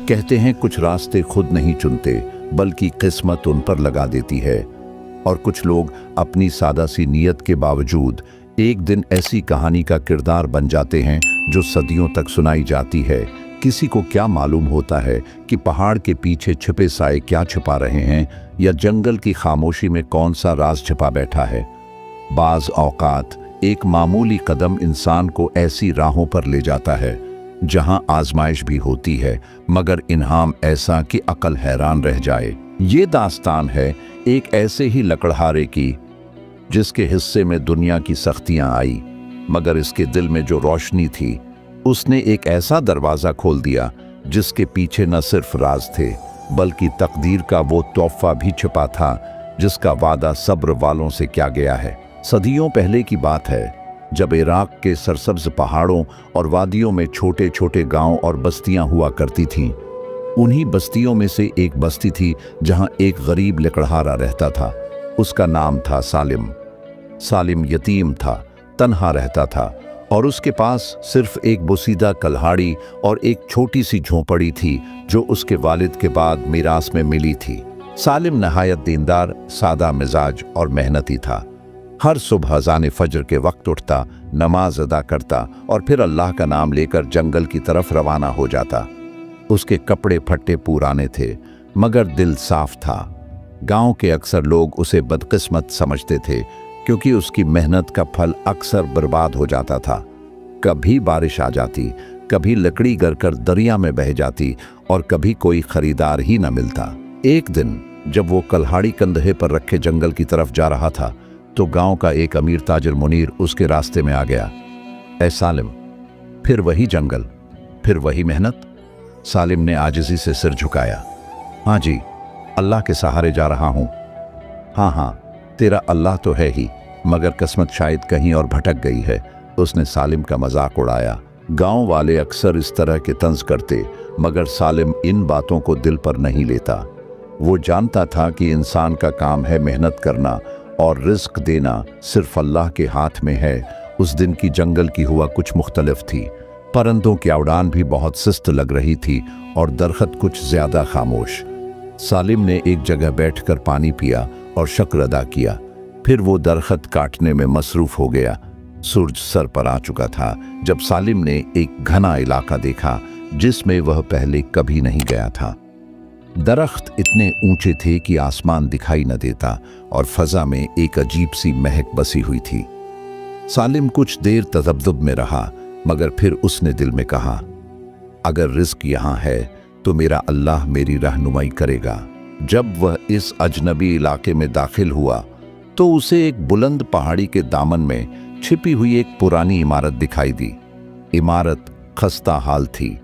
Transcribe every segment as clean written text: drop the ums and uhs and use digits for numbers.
कहते हैं कुछ रास्ते खुद नहीं चुनते बल्कि किस्मत उन पर लगा देती है, और कुछ लोग अपनी सादा सी नीयत के बावजूद एक दिन ऐसी कहानी का किरदार बन जाते हैं जो सदियों तक सुनाई जाती है। किसी को क्या मालूम होता है कि पहाड़ के पीछे छिपे साए क्या छिपा रहे हैं, या जंगल की खामोशी में कौन सा राज छिपा बैठा है। बाज औकात एक मामूली कदम इंसान को ऐसी राहों पर ले जाता है जहां आजमाइश भी होती है, मगर इनाम ऐसा कि अकल हैरान रह जाए। ये दास्तान है एक ऐसे ही लकड़हारे की जिसके हिस्से में दुनिया की सख्तियां आई, मगर इसके दिल में जो रोशनी थी उसने एक ऐसा दरवाज़ा खोल दिया जिसके पीछे न सिर्फ राज थे बल्कि तकदीर का वो तोहफा भी छिपा था जिसका वादा सब्र वालों से किया गया है। सदियों पहले की बात है जब इराक के सरसब्ज पहाड़ों और वादियों में छोटे छोटे गांव और बस्तियां हुआ करती थीं। उन्हीं बस्तियों में से एक बस्ती थी जहां एक गरीब लकड़हारा रहता था। उसका नाम था सालिम। सालिम यतीम था, तन्हा रहता था और उसके पास सिर्फ एक बोसीदा कल्हाड़ी और एक छोटी सी झोंपड़ी थी जो उसके वालिद के बाद मीरास में मिली थी। सालिम नहायत दीनदार, सादा मिजाज और मेहनती था। हर सुबह अज़ान फजर के वक्त उठता, नमाज अदा करता और फिर अल्लाह का नाम लेकर जंगल की तरफ रवाना हो जाता। उसके कपड़े फट्टे पुराने थे मगर दिल साफ था। गांव के अक्सर लोग उसे बदकिस्मत समझते थे क्योंकि उसकी मेहनत का फल अक्सर बर्बाद हो जाता था। कभी बारिश आ जाती, कभी लकड़ी गिरकर दरिया में बह जाती और कभी कोई खरीदार ही न मिलता। एक दिन जब वो कल्हाड़ी कंधे पर रखे जंगल की तरफ जा रहा था तो गांव का एक अमीर ताजिर मुनीर उसके रास्ते में आ गया। ऐ सालिम, फिर वही जंगल, फिर वही मेहनत। सालिम ने आजिज़ी से सिर झुकाया। हाँ जी, अल्लाह के सहारे जा रहा हूँ। हाँ, तेरा अल्लाह तो है ही, मगर किस्मत शायद कहीं और भटक गई है। उसने सालिम का मजाक उड़ाया। गांव वाले अक्सर इस तरह के तंज करते, मगर सालिम इन बातों को दिल पर नहीं लेता। वो जानता था कि इंसान का काम है मेहनत करना और रिस्क देना सिर्फ अल्लाह के हाथ में है। उस दिन की जंगल की हुआ कुछ मुख्तलिफ थी। परिंदों की उड़ान भी बहुत सुस्त लग रही थी और दरख्त कुछ ज्यादा खामोश। सालिम ने एक जगह बैठकर पानी पिया और शुक्र अदा किया। फिर वो दरख्त काटने में मसरूफ हो गया। सूरज सर पर आ चुका था जब सालिम ने एक घना इलाका देखा जिसमें वह पहले कभी नहीं गया था। दरख्त इतने ऊंचे थे कि आसमान दिखाई न देता और फजा में एक अजीब सी महक बसी हुई थी। सालिम कुछ देर तजब्जुब में रहा, मगर फिर उसने दिल में कहा, अगर रिस्क यहाँ है तो मेरा अल्लाह मेरी रहनुमाई करेगा। जब वह इस अजनबी इलाके में दाखिल हुआ तो उसे एक बुलंद पहाड़ी के दामन में छिपी हुई एक पुरानी इमारत दिखाई दी। इमारत खस्ता हाल थी,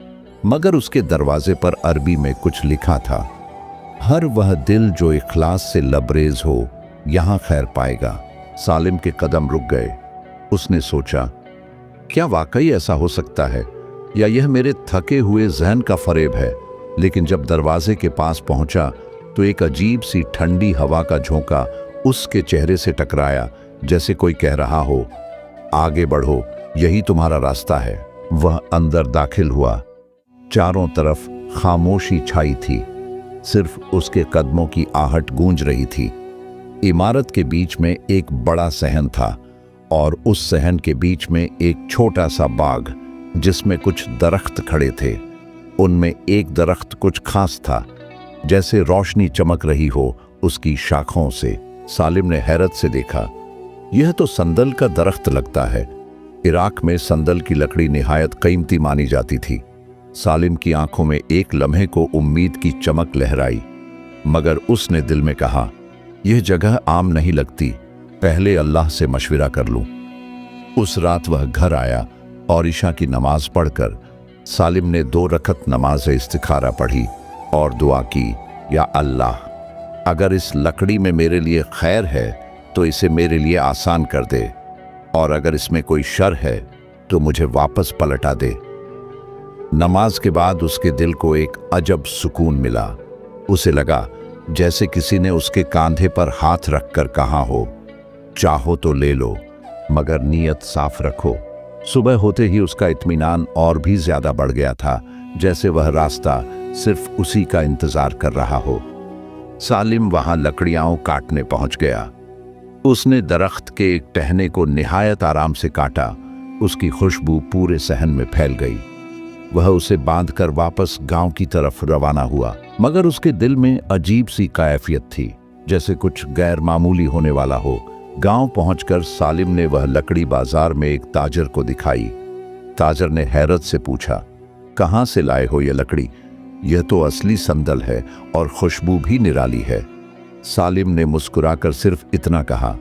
मगर उसके दरवाजे पर अरबी में कुछ लिखा था, हर वह दिल जो इखलास से लबरेज हो यहाँ खैर पाएगा। सालिम के कदम रुक गए। उसने सोचा, क्या वाकई ऐसा हो सकता है या यह मेरे थके हुए जहन का फरेब है। लेकिन जब दरवाजे के पास पहुंचा तो एक अजीब सी ठंडी हवा का झोंका उसके चेहरे से टकराया, जैसे कोई कह रहा हो, आगे बढ़ो, यही तुम्हारा रास्ता है। वह अंदर दाखिल हुआ। चारों तरफ खामोशी छाई थी, सिर्फ उसके कदमों की आहट गूंज रही थी। इमारत के बीच में एक बड़ा सहन था और उस सहन के बीच में एक छोटा सा बाग जिसमें कुछ दरख्त खड़े थे। उनमें एक दरख्त कुछ खास था, जैसे रोशनी चमक रही हो उसकी शाखों से। सालिम ने हैरत से देखा, यह तो संदल का दरख्त लगता है। इराक में संदल की लकड़ी निहायत कीमती मानी जाती थी। सालिम की आंखों में एक लम्हे को उम्मीद की चमक लहराई, मगर उसने दिल में कहा, यह जगह आम नहीं लगती, पहले अल्लाह से मशविरा कर लूं। उस रात वह घर आया और इशा की नमाज पढ़कर सालिम ने 2 रकत नमाज इस्तिखारा पढ़ी और दुआ की, या अल्लाह, अगर इस लकड़ी में मेरे लिए खैर है तो इसे मेरे लिए आसान कर दे, और अगर इसमें कोई शर है तो मुझे वापस पलटा दे। नमाज के बाद उसके दिल को एक अजब सुकून मिला। उसे लगा जैसे किसी ने उसके कांधे पर हाथ रखकर कहा हो, चाहो तो ले लो, मगर नीयत साफ रखो। सुबह होते ही उसका इत्मीनान और भी ज्यादा बढ़ गया था, जैसे वह रास्ता सिर्फ उसी का इंतजार कर रहा हो। सालिम वहां लकड़ियां काटने पहुंच गया। उसने दरख्त के एक टहने को निहायत आराम से काटा। उसकी खुशबू पूरे सहन में फैल गई। वह उसे बांधकर वापस गांव की तरफ रवाना हुआ, मगर उसके दिल में अजीब सी कैफियत थी, जैसे कुछ गैर मामूली होने वाला हो। गांव पहुंचकर सालिम ने वह लकड़ी बाजार में एक ताजर को दिखाई। ताजर ने हैरत से पूछा, कहाँ से लाए हो यह लकड़ी? यह तो असली संदल है और खुशबू भी निराली है। सालिम ने मुस्कुराकर सिर्फ इतना कहा,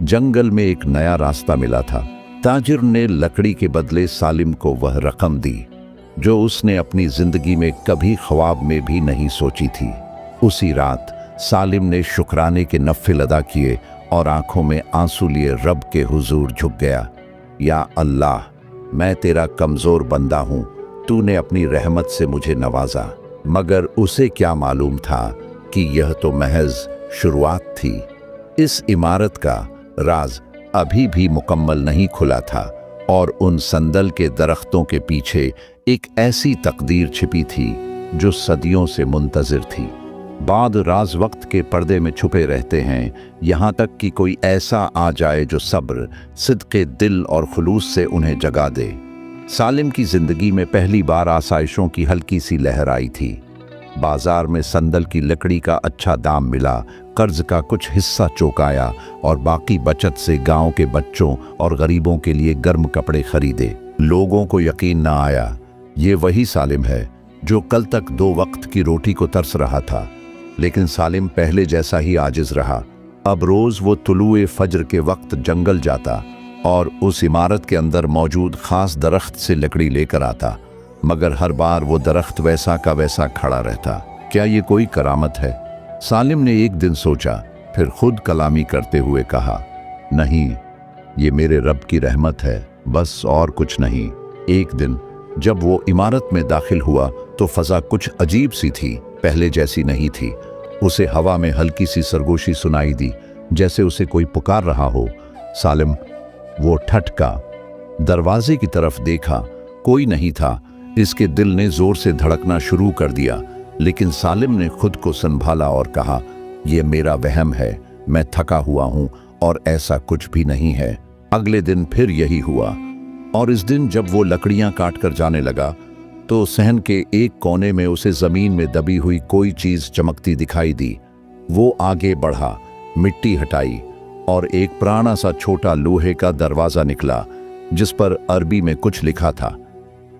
जंगल में एक नया रास्ता मिला था। ताजिर ने लकड़ी के बदले सालिम को वह रकम दी जो उसने अपनी जिंदगी में कभी ख्वाब में भी नहीं सोची थी। उसी रात सालिम ने शुक्राने के नफ़िल अदा किए और आंखों में आंसू लिए रब के हुजूर झुक गया। या अल्लाह, मैं तेरा कमज़ोर बंदा हूँ, तूने अपनी रहमत से मुझे नवाजा। मगर उसे क्या मालूम था कि यह तो महज शुरुआत थी। इस इमारत का राज अभी भी मुकम्मल नहीं खुला था और उन संदल के दरख्तों के पीछे एक ऐसी तकदीर छिपी थी जो सदियों से मुंतज़िर थी। बाद राज वक्त के पर्दे में छुपे रहते हैं, यहाँ तक कि कोई ऐसा आ जाए जो सब्र, सिद्क़े दिल और खुलूस से उन्हें जगा दे। सालिम की ज़िंदगी में पहली बार आसाइशों की हल्की सी लहर आई थी। बाजार में संदल की लकड़ी का अच्छा दाम मिला, कर्ज का कुछ हिस्सा चौकाया और बाकी बचत से गांव के बच्चों और गरीबों के लिए गर्म कपड़े खरीदे। लोगों को यकीन न आया, ये वही सालिम है जो कल तक 2 वक्त की रोटी को तरस रहा था। लेकिन सालिम पहले जैसा ही आजिज रहा। अब रोज़ वो तुलुए फज्र के वक्त जंगल जाता और उस इमारत के अंदर मौजूद ख़ास दरख्त से लकड़ी लेकर आता, मगर हर बार वो दरख्त वैसा का वैसा खड़ा रहता। क्या ये कोई करामत है? सालिम ने एक दिन सोचा, फिर खुद कलामी करते हुए कहा, नहीं, ये मेरे रब की रहमत है, बस और कुछ नहीं। एक दिन जब वो इमारत में दाखिल हुआ तो फ़ज़ा कुछ अजीब सी थी, पहले जैसी नहीं थी। उसे हवा में हल्की सी सरगोशी सुनाई दी, जैसे उसे कोई पुकार रहा हो। सालिम वो ठटका, दरवाजे की तरफ देखा, कोई नहीं था। इसके दिल ने जोर से धड़कना शुरू कर दिया, लेकिन सालिम ने खुद को संभाला और कहा, यह मेरा वहम है, मैं थका हुआ हूँ और ऐसा कुछ भी नहीं है। अगले दिन फिर यही हुआ और इस दिन जब वो लकड़ियां काट कर जाने लगा तो सहन के एक कोने में उसे जमीन में दबी हुई कोई चीज चमकती दिखाई दी। वो आगे बढ़ा, मिट्टी हटाई और एक पुराना सा छोटा लोहे का दरवाजा निकला जिस पर अरबी में कुछ लिखा था,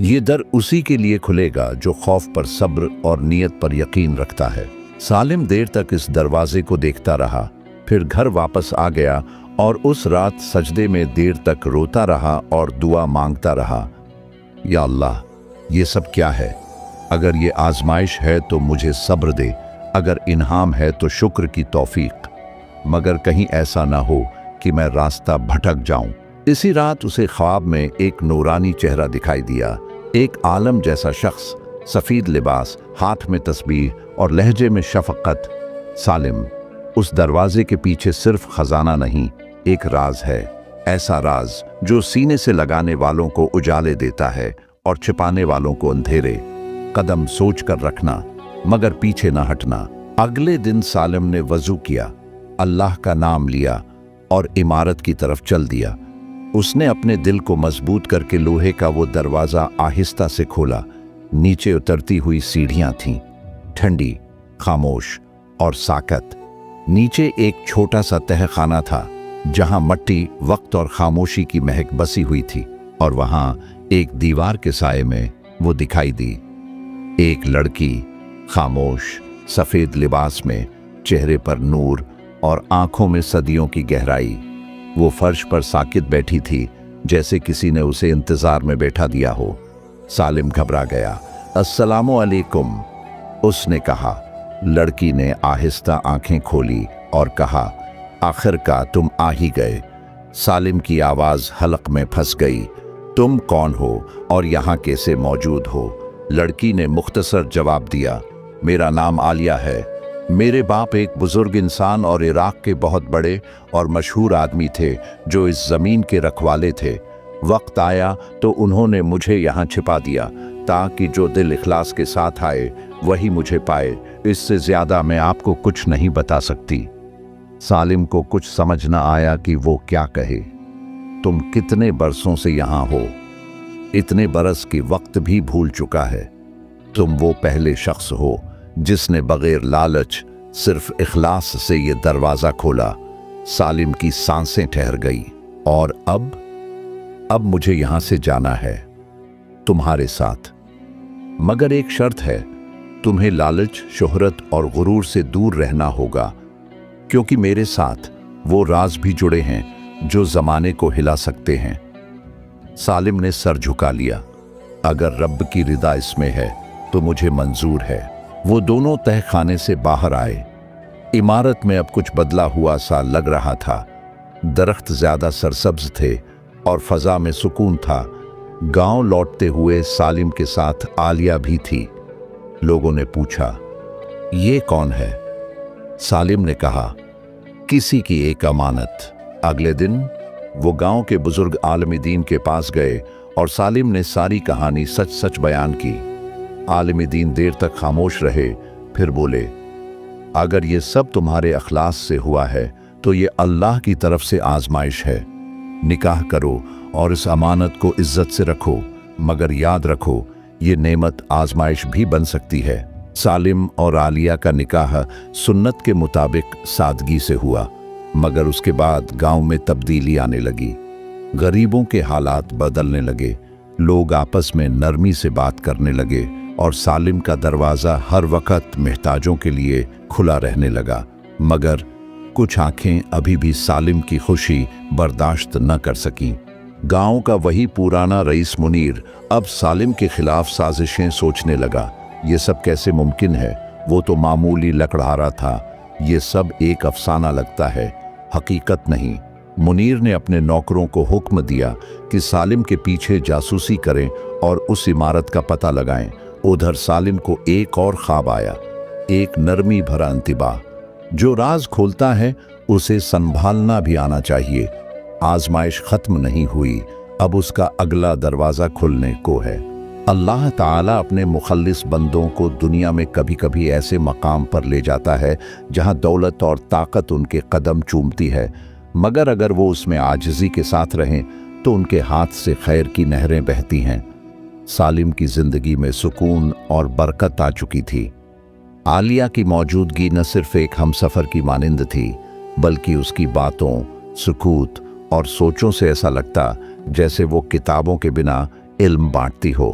ये दर उसी के लिए खुलेगा जो खौफ पर सब्र और नियत पर यकीन रखता है। सालिम देर तक इस दरवाजे को देखता रहा, फिर घर वापस आ गया और उस रात सजदे में देर तक रोता रहा और दुआ मांगता रहा, या अल्लाह, ये सब क्या है? अगर ये आजमाइश है तो मुझे सब्र दे, अगर इन्हाम है तो शुक्र की तौफीक, मगर कहीं ऐसा ना हो कि मैं रास्ता भटक जाऊं। इसी रात उसे ख्वाब में एक नूरानी चेहरा दिखाई दिया, एक आलम जैसा शख्स, सफ़ीद लिबास, हाथ में तस्बीह और लहजे में शफकत। सालिम, उस दरवाजे के पीछे सिर्फ खजाना नहीं, एक राज है, ऐसा राज जो सीने से लगाने वालों को उजाले देता है और छिपाने वालों को अंधेरे। कदम सोच कर रखना, मगर पीछे ना हटना। अगले दिन सालिम ने वजू किया, अल्लाह का नाम लिया और इमारत की तरफ चल दिया। उसने अपने दिल को मजबूत करके लोहे का वो दरवाज़ा आहिस्ता से खोला। नीचे उतरती हुई सीढ़ियाँ थीं, ठंडी, खामोश और साकत। नीचे एक छोटा सा तहखाना था जहाँ मट्टी, वक्त और खामोशी की महक बसी हुई थी, और वहाँ एक दीवार के साए में वो दिखाई दी, एक लड़की, खामोश, सफ़ेद लिबास में, चेहरे पर नूर और आंखों में सदियों की गहराई। वो फर्श पर साकित बैठी थी, जैसे किसी ने उसे इंतजार में बैठा दिया हो। सालिम घबरा गया। अस्सलामु अलैकुम, उसने कहा। लड़की ने आहिस्ता आंखें खोली और कहा, आखिरकार तुम आ ही गए। सालिम की आवाज़ हलक में फंस गई। तुम कौन हो और यहाँ कैसे मौजूद हो? लड़की ने मुख्तसर जवाब दिया, मेरा नाम आलिया है। मेरे बाप एक बुजुर्ग इंसान और इराक के बहुत बड़े और मशहूर आदमी थे जो इस ज़मीन के रखवाले थे। वक्त आया तो उन्होंने मुझे यहाँ छिपा दिया, ताकि जो दिल इखलास के साथ आए वही मुझे पाए। इससे ज्यादा मैं आपको कुछ नहीं बता सकती। सालिम को कुछ समझ न आया कि वो क्या कहे। तुम कितने बरसों से यहां हो? इतने बरस की वक्त भी भूल चुका है। तुम वो पहले शख्स हो जिसने बगैर लालच सिर्फ इखलास से ये दरवाजा खोला। सालिम की सांसें ठहर गई। और अब मुझे यहां से जाना है, तुम्हारे साथ। मगर एक शर्त है, तुम्हें लालच, शोहरत और गुरूर से दूर रहना होगा, क्योंकि मेरे साथ वो राज भी जुड़े हैं जो जमाने को हिला सकते हैं। सालिम ने सर झुका लिया। अगर रब की रिदा इसमें है तो मुझे मंजूर है। वो दोनों तहखाने से बाहर आए। इमारत में अब कुछ बदला हुआ सा लग रहा था। दरख्त ज्यादा सरसब्ज थे और फजा में सुकून था। गांव लौटते हुए सालिम के साथ आलिया भी थी। लोगों ने पूछा, ये कौन है? सालिम ने कहा, किसी की एक अमानत। अगले दिन वो गांव के बुजुर्ग आलिम दीन के पास गए और सालिम ने सारी कहानी सच सच बयान की। आलिम दीन देर तक खामोश रहे, फिर बोले, अगर ये सब तुम्हारे अखलास से हुआ है तो ये अल्लाह की तरफ से आजमाइश है। निकाह करो और इस अमानत को इज्जत से रखो, मगर याद रखो ये नेमत आजमाइश भी बन सकती है। सालिम और आलिया का निकाह सुन्नत के मुताबिक सादगी से हुआ, मगर उसके बाद गांव में तब्दीली आने लगी। गरीबों के हालात बदलने लगे, लोग आपस में नरमी से बात करने लगे और सालिम का दरवाज़ा हर वक्त महताजों के लिए खुला रहने लगा। मगर कुछ आंखें अभी भी सालिम की खुशी बर्दाश्त न कर सकीं। गांव का वही पुराना रईस मुनीर अब सालिम के खिलाफ साजिशें सोचने लगा। ये सब कैसे मुमकिन है? वो तो मामूली लकड़हारा था। ये सब एक अफसाना लगता है, हकीकत नहीं। मुनीर ने अपने नौकरों को हुक्म दिया कि सालिम के पीछे जासूसी करें और उस इमारत का पता लगाएं। उधर सालिम को एक और ख्वाब आया, एक नरमी भरा इंतिबाह। जो राज खोलता है उसे संभालना भी आना चाहिए। आजमाइश खत्म नहीं हुई, अब उसका अगला दरवाजा खुलने को है। अल्लाह ताला अपने मुखल्लिस बंदों को दुनिया में कभी कभी ऐसे मकाम पर ले जाता है जहां दौलत और ताकत उनके कदम चूमती है, मगर अगर वो उसमें आजिज़ी के साथ रहें तो उनके हाथ से खैर की नहरें बहती हैं। सालिम की जिंदगी में सुकून और बरकत आ चुकी थी। आलिया की मौजूदगी न सिर्फ एक हमसफ़र की मानिंद थी, बल्कि उसकी बातों, सुकूत और सोचों से ऐसा लगता जैसे वो किताबों के बिना इल्म बांटती हो।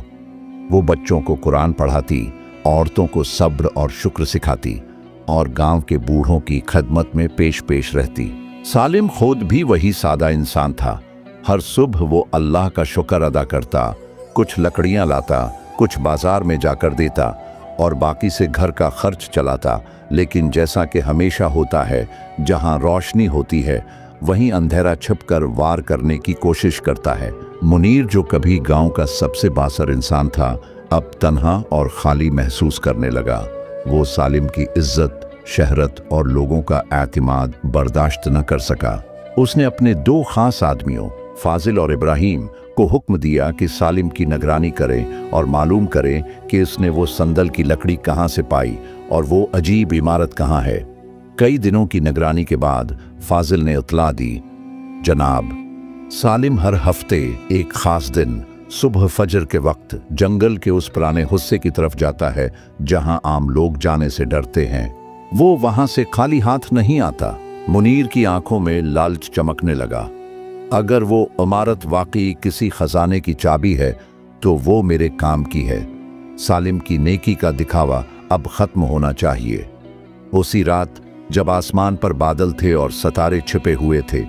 वो बच्चों को कुरान पढ़ाती, औरतों को सब्र और शुक्र सिखाती और गांव के बूढ़ों की खदमत में पेश पेश रहती। सालिम खुद भी वही सादा इंसान था। हर सुबह वो अल्लाह का शुक्र अदा करता, कुछ लकड़ियां लाता, कुछ बाजार में जाकर देता और बाकी से घर का खर्च चलाता। लेकिन जैसा कि हमेशा होता है, जहां रोशनी होती है वहीं अंधेरा छिपकर वार करने की कोशिश करता है। मुनीर, जो कभी गांव का सबसे बासर इंसान था, अब तन्हा और खाली महसूस करने लगा। वो सालिम की इज्जत, शहरत और लोगों का एतमाद बर्दाश्त न कर सका। उसने अपने दो खास आदमियों, फाजिल और इब्राहिम, को हुक्म दिया कि सालिम की निगरानी करें और मालूम करें कि उसने वो संदल की लकड़ी कहाँ से पाई और वो अजीब इमारत कहाँ है। कई दिनों की निगरानी के बाद फाजिल ने इत्तला दी, जनाब, सालिम हर हफ्ते एक खास दिन सुबह फजर के वक्त जंगल के उस पुराने हिस्से की तरफ जाता है जहां आम लोग जाने से डरते हैं। वो वहां से खाली हाथ नहीं आता। मुनीर की आंखों में लालच चमकने लगा। अगर वो इमारत वाकई किसी खजाने की चाबी है तो वो मेरे काम की है। सालिम की नेकी का दिखावा अब खत्म होना चाहिए। उसी रात जब आसमान पर बादल थे और सितारे छिपे हुए थे,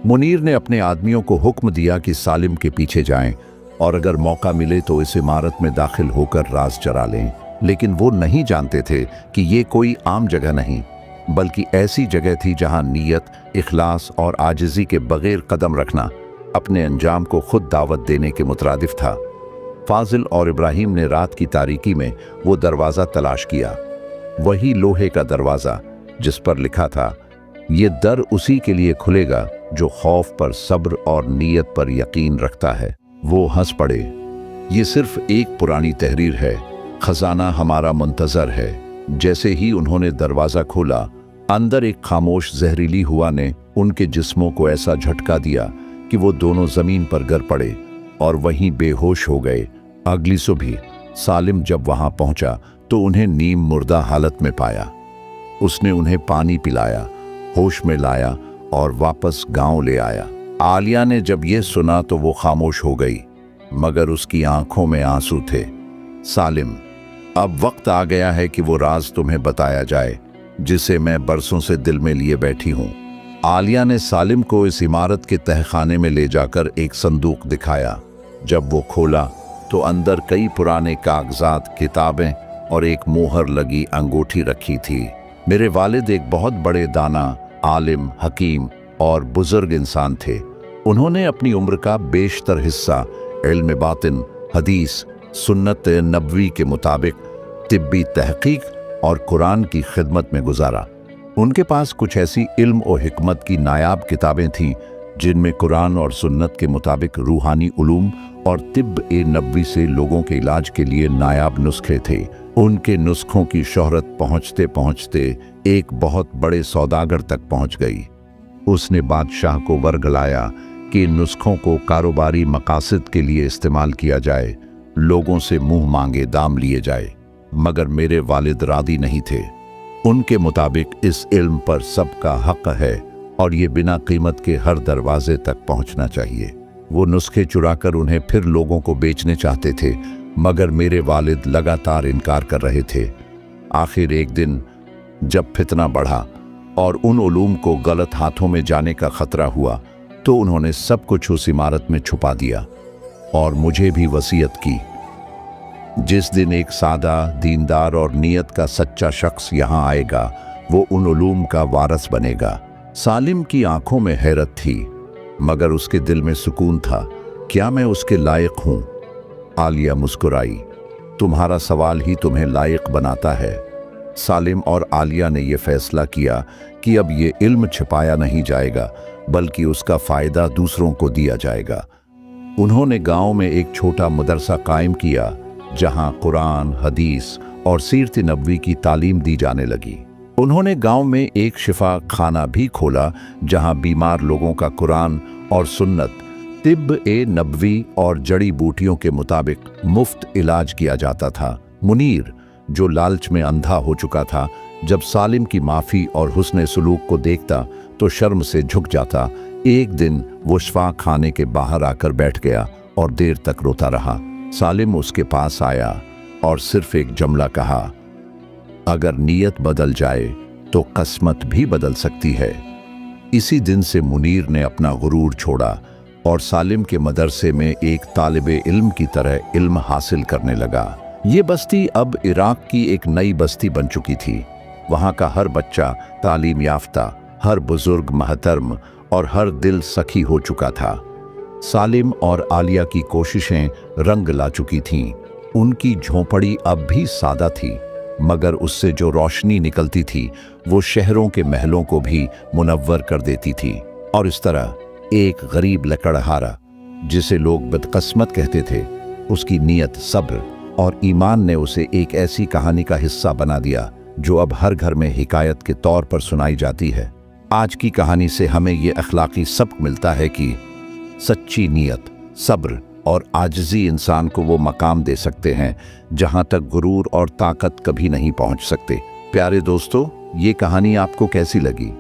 मुनीर ने अपने आदमियों को हुक्म दिया कि सालिम के पीछे जाएं और अगर मौका मिले तो इस इमारत में दाखिल होकर राज चरा लें। लेकिन वो नहीं जानते थे कि ये कोई आम जगह नहीं, बल्कि ऐसी जगह थी जहां नीयत, इखलास और आजिज़ी के बगैर कदम रखना अपने अंजाम को खुद दावत देने के मुतरादिफ था। फाजिल और इब्राहिम ने रात की तारीकी में वो दरवाज़ा तलाश किया, वही लोहे का दरवाज़ा जिस पर लिखा था, ये दर उसी के लिए खुलेगा जो खौफ पर सब्र और नीयत पर यकीन रखता है। वो हंस पड़े। ये सिर्फ एक पुरानी तहरीर है, खजाना हमारा मुंतजर है। जैसे ही उन्होंने दरवाजा खोला, अंदर एक खामोश जहरीली हवा ने उनके जिस्मों को ऐसा झटका दिया कि वो दोनों जमीन पर गिर पड़े और वहीं बेहोश हो गए। अगली सुबह सालिम जब वहां पहुंचा तो उन्हें नीम मुर्दा हालत में पाया। उसने उन्हें पानी पिलाया, होश में लाया और वापस गांव ले आया। आलिया ने जब ये सुना तो वो खामोश हो गई, मगर उसकी आंखों में आंसू थे। सालिम, अब वक्त आ गया है कि वो राज तुम्हें बताया जाए जिसे मैं बरसों से दिल में लिए बैठी हूं। आलिया ने सालिम को इस इमारत के तहखाने में ले जाकर एक संदूक दिखाया। जब वो खोला तो अंदर कई पुराने कागजात, किताबें और एक मोहर लगी अंगूठी रखी थी। मेरे वालिद एक बहुत बड़े दाना, आलिम, हकीम और बुजुर्ग इंसान थे। उन्होंने अपनी उम्र का बेशतर हिस्सा इल्म बातिन, हदीस, सुन्नत नबवी के मुताबिक तिब्बी तहकीक और कुरान की खिदमत में गुजारा। उनके पास कुछ ऐसी इल्म और हिकमत की नायाब किताबें थीं जिनमें कुरान और सुन्नत के मुताबिक रूहानी उलूम और तिब्ब-ए-नबवी से लोगों के इलाज के लिए नायाब नुस्खे थे। उनके नुस्खों की शोहरत पहुंचते पहुंचते एक बहुत बड़े सौदागर तक पहुंच गई। उसने बादशाह को वर्गलाया कि इन नुस्खों को कारोबारी मकासद के लिए इस्तेमाल किया जाए, लोगों से मुंह मांगे दाम लिए जाए। मगर मेरे वालिद राजी नहीं थे। उनके मुताबिक इस इल्म पर सबका हक है और ये बिना कीमत के हर दरवाजे तक पहुंचना चाहिए। वो नुस्खे चुराकर उन्हें फिर लोगों को बेचने चाहते थे, मगर मेरे वालिद लगातार इनकार कर रहे थे। आखिर एक दिन जब फितना बढ़ा और उन उलूम को गलत हाथों में जाने का खतरा हुआ तो उन्होंने सब कुछ उस इमारत में छुपा दिया और मुझे भी वसीयत की, जिस दिन एक सादा, दीनदार और नियत का सच्चा शख्स यहाँ आएगा वो उन उलूम का वारस बनेगा। सालिम की आंखों में हैरत थी, मगर उसके दिल में सुकून था। क्या मैं उसके लायक हूँ? आलिया मुस्कुराई। तुम्हारा सवाल ही तुम्हें लायक बनाता है। सालिम और आलिया ने यह फैसला किया कि अब ये इल्म छिपाया नहीं जाएगा, बल्कि उसका फ़ायदा दूसरों को दिया जाएगा। उन्होंने गांव में एक छोटा मदरसा कायम किया जहां कुरान, हदीस और सीरत नबवी की तालीम दी जाने लगी। उन्होंने गांव में एक शिफा खाना भी खोला जहां बीमार लोगों का कुरान और सुन्नत, तिब्ब-ए-नबवी और जड़ी बूटियों के मुताबिक मुफ्त इलाज किया जाता था। मुनीर, जो लालच में अंधा हो चुका था, जब सालिम की माफ़ी और हुस्न सलूक को देखता तो शर्म से झुक जाता। एक दिन वो शिफा खाने के बाहर आकर बैठ गया और देर तक रोता रहा। सालिम उसके पास आया और सिर्फ एक जुमला कहा, अगर नीयत बदल जाए तो किस्मत भी बदल सकती है। इसी दिन से मुनीर ने अपना गुरूर छोड़ा और सालिम के मदरसे में एक तालिबे इल्म की तरह इल्म हासिल करने लगा। ये बस्ती अब इराक की एक नई बस्ती बन चुकी थी। वहाँ का हर बच्चा तालीम याफ्ता, हर बुजुर्ग महतरम और हर दिल सखी हो चुका था। सालिम और आलिया की कोशिशें रंग ला चुकी थीं। उनकी झोंपड़ी अब भी सादा थी, मगर उससे जो रोशनी निकलती थी वो शहरों के महलों को भी मुनव्वर कर देती थी। और इस तरह एक गरीब लकड़हारा, जिसे लोग बदकिस्मत कहते थे, उसकी नीयत, सब्र और ईमान ने उसे एक ऐसी कहानी का हिस्सा बना दिया जो अब हर घर में हिकायत के तौर पर सुनाई जाती है। आज की कहानी से हमें ये अखलाकी सबक मिलता है कि सच्ची नीयत, सब्र और आजिज़ी इंसान को वो मकाम दे सकते हैं जहां तक गुरूर और ताकत कभी नहीं पहुंच सकते। प्यारे दोस्तों, ये कहानी आपको कैसी लगी?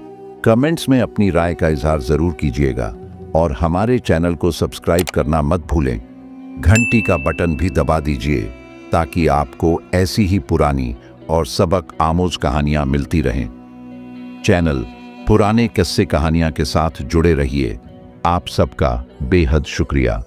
कमेंट्स में अपनी राय का इजहार ज़रूर कीजिएगा और हमारे चैनल को सब्सक्राइब करना मत भूलें। घंटी का बटन भी दबा दीजिए ताकि आपको ऐसी ही पुरानी और सबक आमोज कहानियाँ मिलती रहें। चैनल पुराने किस्से कहानियाँ के साथ जुड़े रहिए। आप सबका बेहद शुक्रिया।